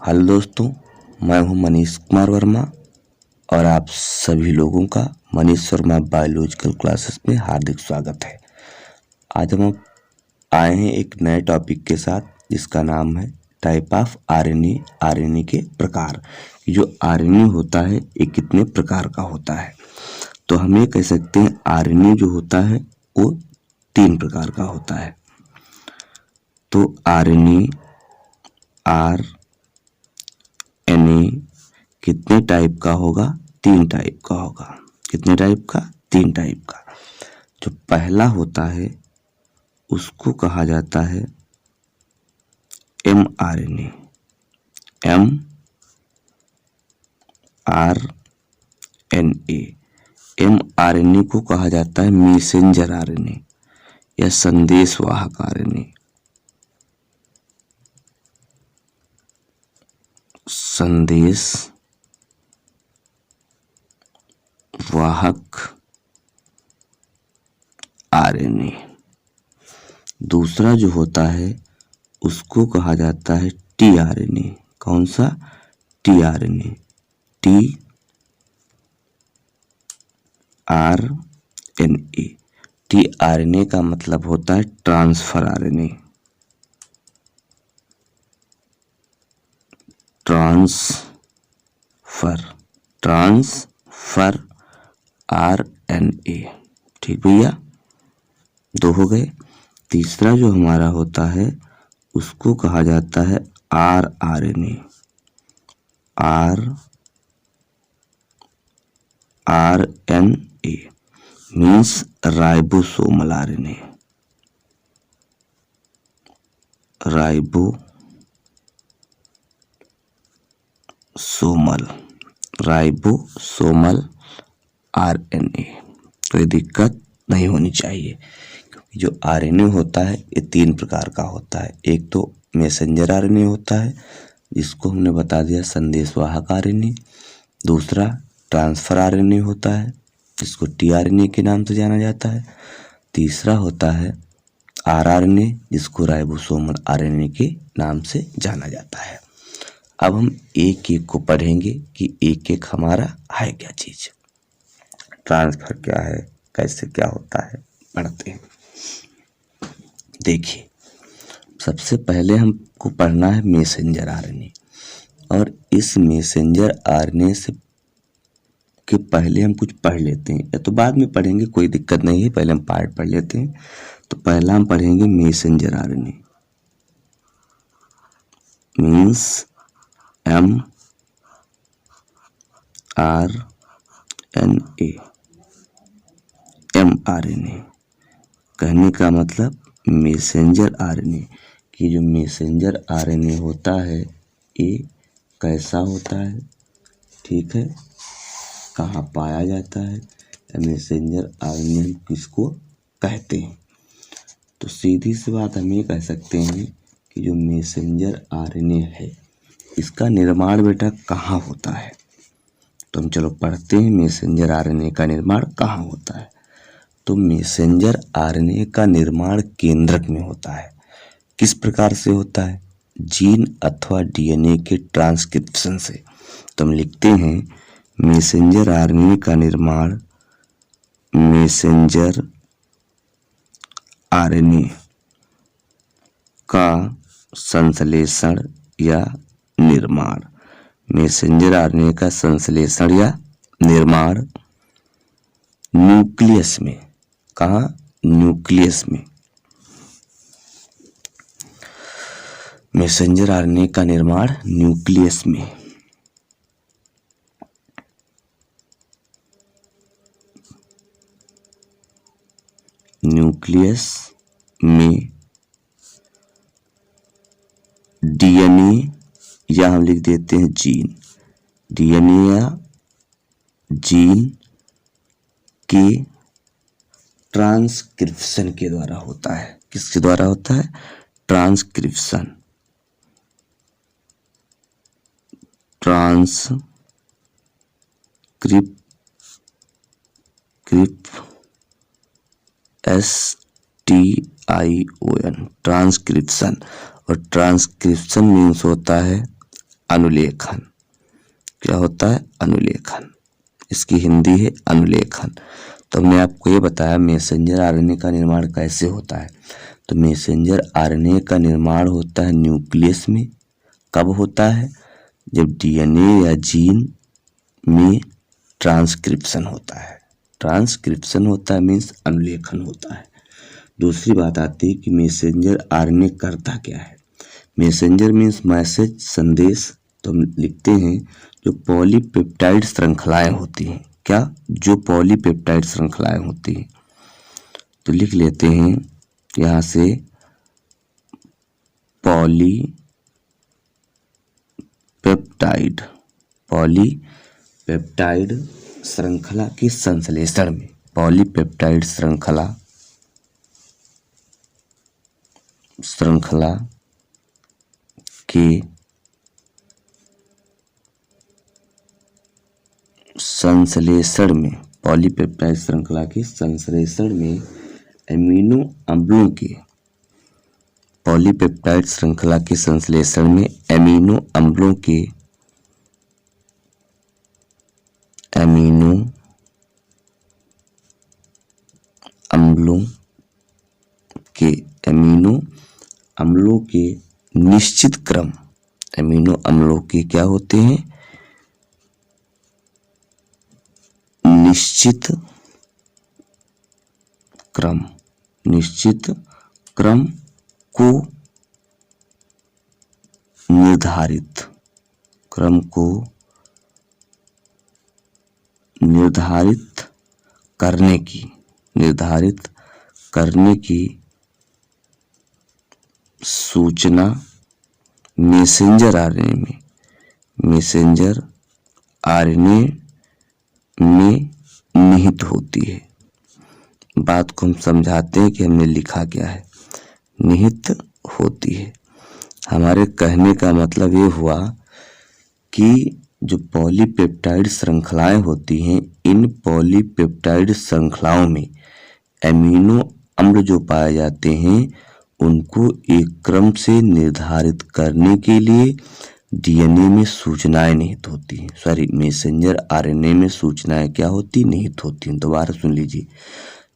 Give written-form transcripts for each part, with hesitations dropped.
Hello दोस्तों, मैं हूं मनीष कुमार वर्मा और आप सभी लोगों का मनीष वर्मा बायोलॉजिकल क्लासेस में हार्दिक स्वागत है। आज हम आए हैं एक नए टॉपिक के साथ जिसका नाम है टाइप ऑफ आरएनए। आरएनए के प्रकार। जो आरएनए होता है ये कितने प्रकार का होता है, तो हम ये कह सकते हैं आरएनए जो होता है वो 3 प्रकार का होता है। तो आरएनए कितने टाइप का होगा? 3 टाइप का होगा। कितने टाइप का? 3 टाइप का। जो पहला होता है उसको कहा जाता है mRNA। mRNA को कहा जाता है मैसेंजर आरएनए या संदेशवाहक आरएनए। संदेशवाहक आरएनए। दूसरा जो होता है उसको कहा जाता है टीआरएनए। कौन सा? टीआरएनए। टीआरएनए का मतलब होता है ट्रांसफर आरएनए। Transfer RNA. ठीक भैया, 2 हो गए। तीसरा जो हमारा होता है उसको कहा जाता है RNA. Means ribosomal RNA. Ribosomal RNA. कोई दिक्कत नहीं होनी चाहिए, क्योंकि जो आरएनए होता है ये 3 प्रकार का होता है। एक तो मैसेंजर आरएनए होता है जिसको हमने बता दिया संदेशवाहक आरएनए। दूसरा ट्रांसफर आरएनए होता है जिसको टीआरएनए के नाम से जाना जाता है। तीसरा होता है आरआरएनए जिसको राइबोसोमल आरएनए के नाम से जाना जाता है। अब हम एक एक को पढ़ेंगे कि एक एक हमारा है क्या चीज, ट्रांसफर क्या है, कैसे क्या होता है, पढ़ते हैं। देखिए, सबसे पहले हमको पढ़ना है मैसेंजर आरएनए। और इस मैसेंजर आरएनए से के पहले हम कुछ पढ़ लेते हैं, या तो बाद में पढ़ेंगे, कोई दिक्कत नहीं है। पहले हम पार्ट पढ़ लेते हैं। तो पहला हम पढ़ेंगे मैसेंजर आरएनए। Means mRNA। कहने का मतलब मैसेंजर आरएनए कि जो मैसेंजर आरएनए होता है ये कैसा होता है, ठीक है, कहाँ पाया जाता है, मैसेंजर आरएनए हम किसको कहते हैं। तो सीधी सी बात हम ये कह सकते हैं कि जो मैसेंजर आरएनए है इसका निर्माण बेटा कहाँ होता है। तो हम चलो पढ़ते हैं मैसेंजर आरएनए का निर्माण कहाँ होता है। तो मैसेंजर आरएनए का निर्माण केंद्रक में होता है। किस प्रकार से होता है? जीन अथवा डीएनए के ट्रांसक्रिप्शन से। तो हम लिखते हैं मैसेंजर आरएनए का निर्माण मैसेंजर आरएनए का संश्लेषण या निर्माण। मैसेंजर आरएनए का संश्लेषण या निर्माण न्यूक्लियस में। कहाँ? न्यूक्लियस में। मैसेंजर आरएनए का निर्माण न्यूक्लियस में। न्यूक्लियस में डीएनए या हम लिख देते हैं जीन। डीएनए या जीन के ट्रांसक्रिप्शन के द्वारा होता है। किसके द्वारा होता है? ट्रांसक्रिप्शन। STION transcription. और ट्रांसक्रिप्शन मीन्स होता है अनुलेखन। क्या होता है? अनुलेखन। इसकी हिंदी है अनुलेखन। तो हमने आपको ये बताया मैसेंजर आरएनए का निर्माण कैसे होता है। तो मैसेंजर आरएनए का निर्माण होता है न्यूक्लियस में। कब होता है? जब डीएनए या जीन में ट्रांसक्रिप्शन होता है। ट्रांसक्रिप्शन होता है मीन्स अनुलेखन होता है। दूसरी बात आती है कि मैसेंजर आरएनए करता क्या है। मैसेंजर मीन्स मैसेज, संदेश। तो हम लिखते हैं जो पॉलीपेप्टाइड श्रृंखलाएं होती हैं। क्या? जो पॉलीपेप्टाइड श्रृंखलाएं होती हैं। तो लिख लेते हैं यहाँ से पॉलीपेप्टाइड श्रृंखला के संश्लेषण में, पॉलीपेप्टाइड श्रृंखला के संश्लेषण में, पॉलीपेप्टाइड श्रृंखला के संश्लेषण में एमिनो अम्लों के, पॉलीपेप्टाइड श्रृंखला के संश्लेषण में एमिनो अम्लों के निश्चित क्रम, एमिनो अम्लों के क्या होते हैं? निश्चित क्रम को निर्धारित करने की सूचना मैसेंजर आरएनए में निहित होती है। बात को हम समझाते हैं कि हमने लिखा क्या है। निहित होती है। हमारे कहने का मतलब ये हुआ कि जो पॉलीपेप्टाइड श्रृंखलाएं होती हैं, इन पॉलीपेप्टाइड श्रृंखलाओं में एमिनो अम्ल जो पाए जाते हैं उनको एक क्रम से निर्धारित करने के लिए डीएनए में सूचनाएं निहित होती हैं। मैसेंजर आरएनए में सूचनाएं क्या होती? निहित होती हैं। दोबारा सुन लीजिए।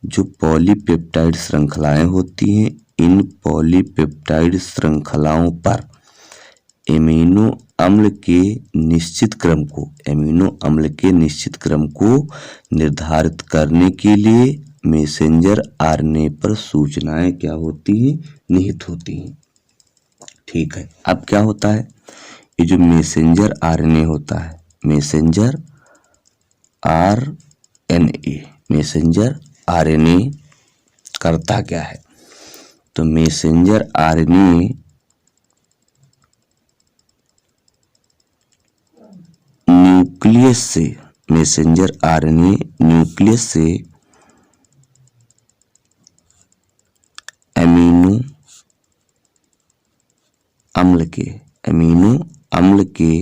जो पॉलीपेप्टाइड श्रृंखलाएं होती हैं, इन पॉलीपेप्टाइड श्रृंखलाओं पर एमिनो अम्ल के निश्चित क्रम को निर्धारित करने के लिए मैसेंजर आरएनए पर सूचनाएं क्या होती हैं? निहित होती हैं। ठीक है। अब क्या होता है? ये जो मैसेंजर आरएनए होता है, मैसेंजर आरएनए करता क्या है? तो मैसेंजर आरएनए न्यूक्लियस से एमिनो अम्ल के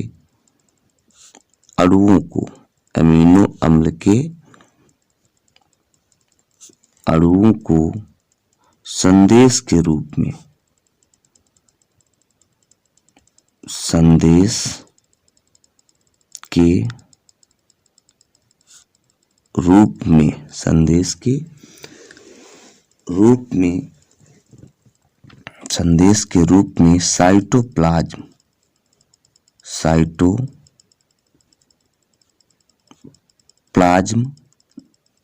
अणुओं को संदेश के रूप में साइटोप्लाज्म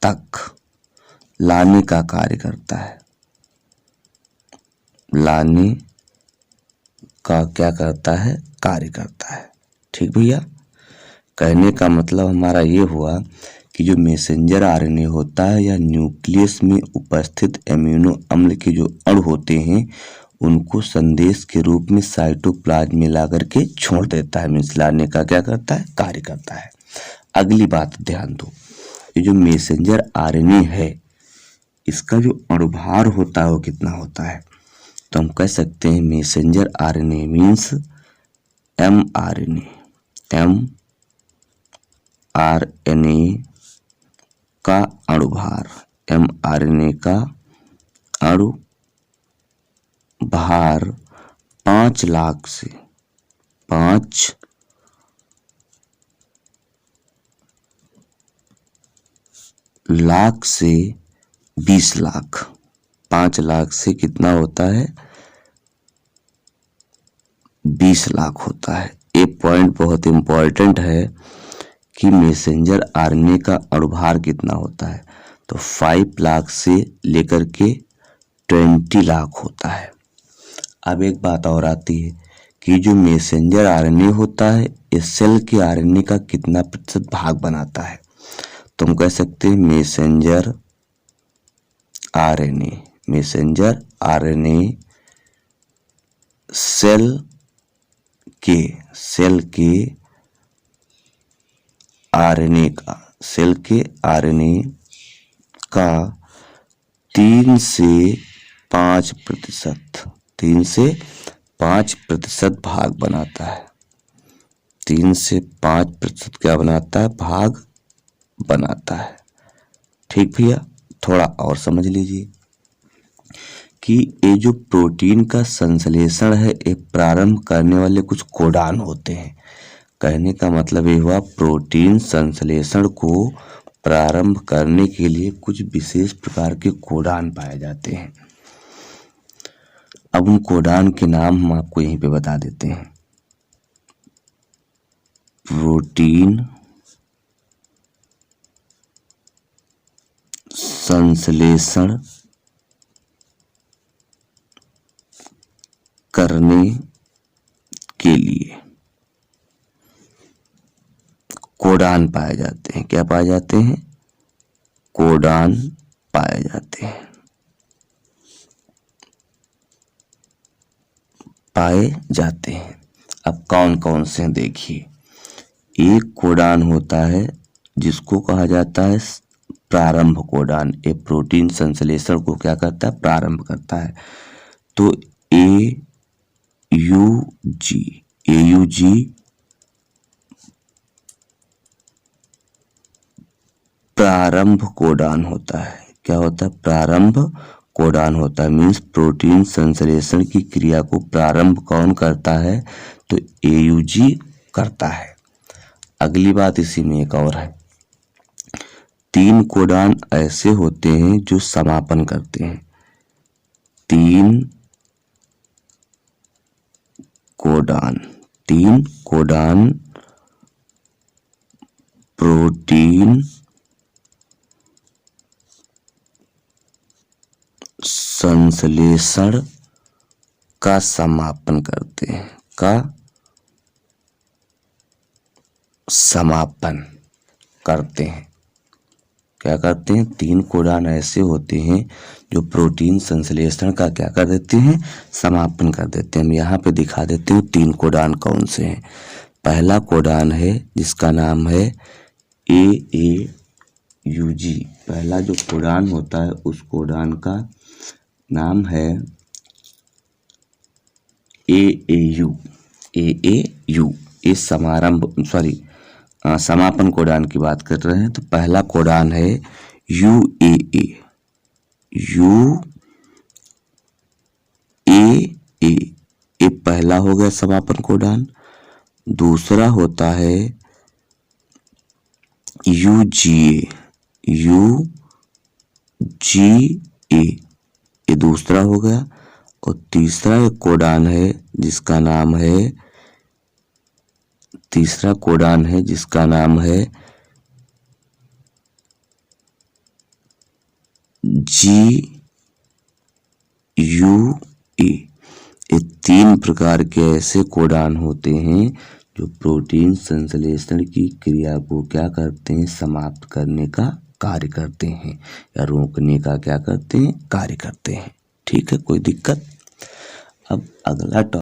तक लाने का कार्य करता है। कार्य करता है। ठीक भैया। कहने का मतलब हमारा ये हुआ कि जो मैसेंजर आरएनए होता है या न्यूक्लियस में उपस्थित एमिनो अम्ल के जो अणु होते हैं उनको संदेश के रूप में साइटोप्लाज्म में ला करके छोड़ देता है। मीन्स लाने का क्या करता है? कार्य करता है। अगली बात ध्यान दो। ये जो मैसेंजर आरएनए है, इसका जो अणुभार होता है वो कितना होता है? तो हम कह सकते हैं मैसेंजर आरएनए मीन्स mRNA का अणुभार, mRNA का अणुभार 5 लाख से 5 लाख से 20 लाख, 5 लाख से कितना होता है, 20 लाख होता है। एक पॉइंट बहुत इंपॉर्टेंट है कि मैसेंजर आरएनए का अणुभार कितना होता है, तो 5 लाख से लेकर के 20 लाख होता है। अब एक बात और आती है कि जो मैसेंजर आरएनए होता है इस सेल के आरएनए का कितना प्रतिशत भाग बनाता है, तो हम कह सकते हैं मैसेंजर आरएनए सेल के आरएनए का 3 से 5% भाग बनाता है। 3 से 5% क्या बनाता है, भाग बनाता है। ठीक भैया, थोड़ा और समझ लीजिए कि ये जो प्रोटीन का संश्लेषण है ये प्रारंभ करने वाले कुछ कोडान होते हैं। कहने का मतलब ये हुआ प्रोटीन संश्लेषण को प्रारंभ करने के लिए कुछ विशेष प्रकार के कोडान पाए जाते हैं। अब उन कोडान के नाम हम आपको यहीं पे बता देते हैं। प्रोटीन संश्लेषण करने के लिए कोडान पाए जाते हैं। क्या पाए जाते हैं, कोडान पाए जाते हैं। अब कौन कौन से देखिए, एक कोडान होता है जिसको कहा जाता है प्रारंभ कोडान। ये प्रोटीन संश्लेषण को क्या करता है, प्रारंभ करता है। तो AUG प्रारंभ कोडान होता है। क्या होता है, प्रारंभ कोडान होता है। मीन्स प्रोटीन संश्लेषण की क्रिया को प्रारंभ कौन करता है, तो AUG करता है। अगली बात इसी में एक और है, 3 कोडान ऐसे होते हैं जो समापन करते हैं। 3 कोडान प्रोटीन संश्लेषण का समापन करते हैं। क्या करते हैं, 3 कोडान ऐसे होते हैं जो प्रोटीन संश्लेषण का क्या कर देते हैं, समापन कर देते हैं। हम यहाँ पे दिखा देते हैं 3 कोडान कौन से हैं। पहला कोडान है जिसका नाम है AAUG। पहला जो कोडान होता है उस कोडान का नाम है AAU। ये समापन कोडान की बात कर रहे हैं। तो पहला कोडान है UAA। ये पहला हो गया समापन कोडान। दूसरा होता है UGA। ये दूसरा हो गया। और तीसरा एक कोडान है जिसका नाम है GUA। ये 3 प्रकार के ऐसे कोडान होते हैं जो प्रोटीन संश्लेषण की क्रिया को क्या करते हैं, समाप्त करने का कार्य करते हैं या रोकने का क्या करते हैं, कार्य करते हैं। ठीक है, कोई दिक्कत। अब अगला